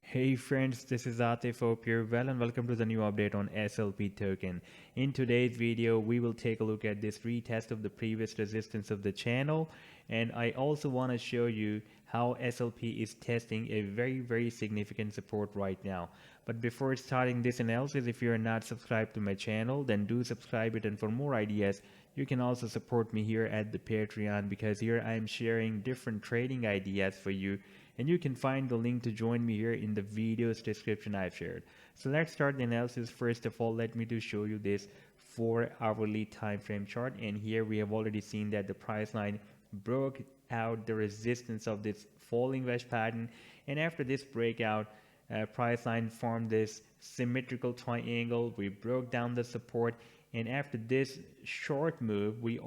Hey friends, this is Atif Hope here. Well, and welcome to the new update on SLP token. In today's video, we will take a look at this retest of the previous resistance of the channel, and I also want to show you how SLP is testing a very significant support right now. But before starting this analysis, if you are not subscribed to my channel, then do subscribe it, and for more ideas, you can also support me here at the Patreon, because here I am sharing different trading ideas for you, and you can find the link to join me here in the video's description I've shared. So let's start the analysis. First of all, let me to show you this 4-hourly time frame chart, and here we have already seen that the price line broke out the resistance of this falling wedge pattern, and after this breakout, price line formed this symmetrical triangle. We broke down the support, and after this short move, we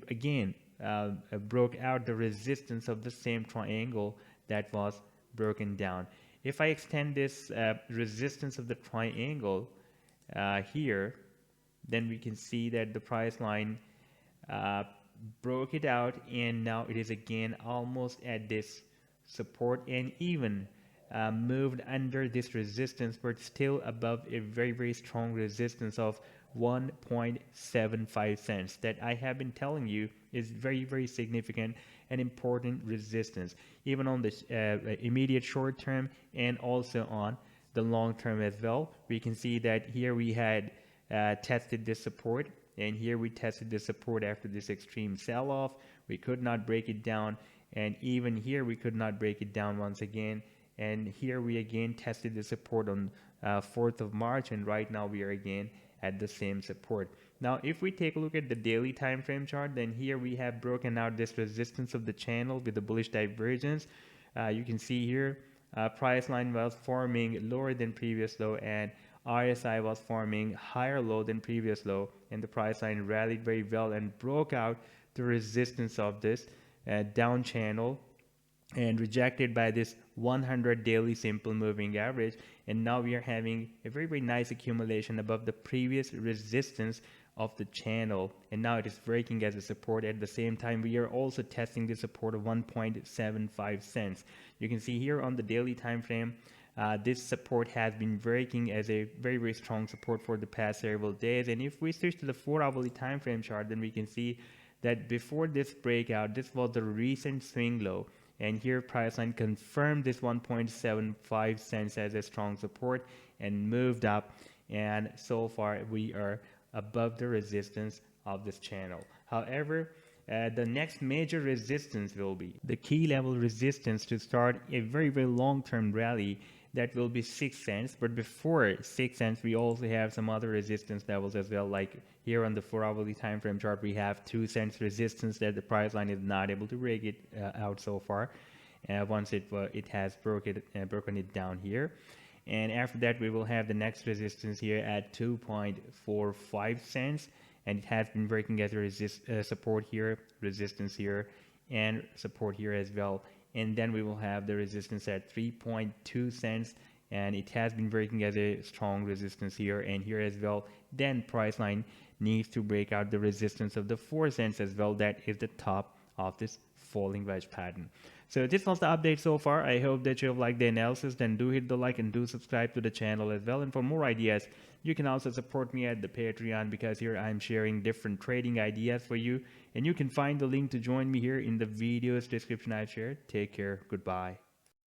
again broke out the resistance of the same triangle that was broken down. If I extend this resistance of the triangle here, then we can see that the price line broke it out, and now it is again almost at this support, and even moved under this resistance, but still above a very strong resistance of 1.75 cents that I have been telling you is very significant and important resistance, even on the immediate short term and also on the long term as well. We can see that here we had tested this support, and here we tested the support after this extreme sell-off. We could not break it down, and even here we could not break it down once again. And here we again tested the support on 4th of March, and right now we are again at the same support. Now if we take a look at the daily time frame chart, then here we have broken out this resistance of the channel with the bullish divergence. You can see here price line was forming lower than previous low, and RSI was forming higher low than previous low, and the price line rallied very well and broke out the resistance of this down channel and rejected by this 100 daily simple moving average, and now we are having a very nice accumulation above the previous resistance of the channel, and now it is breaking as a support. At the same time, we are also testing the support of 1.75 cents. You can see here on the daily time frame, this support has been breaking as a very strong support for the past several days. And if we switch to the 4-hourly time frame chart, then we can see that before this breakout, this was the recent swing low, and here price line confirmed this 1.75 cents as a strong support and moved up, and so far we are above the resistance of this channel. However, the next major resistance will be the key level resistance to start a very long-term rally. That will be 6 cents, but before 6 cents we also have some other resistance levels as well. Like here on the 4-hourly time frame chart, we have 2 cents resistance that the price line is not able to break it out so far. Once it has broken it down here, and after that we will have the next resistance here at 2.45 cents, and it has been breaking as a support here, resistance here, and support here as well. And then we will have the resistance at 3.2 cents, and it has been breaking as a strong resistance here and here as well. Then price line needs to break out the resistance of the 4 cents as well. That is the top of this falling wedge pattern. So this was the update so far. I hope that you have liked the analysis. Then do hit the like and do subscribe to the channel as well. And for more ideas, you can also support me at the Patreon, because here I'm sharing different trading ideas for you, and you can find the link to join me here in the video's description I've shared. Take care. Goodbye.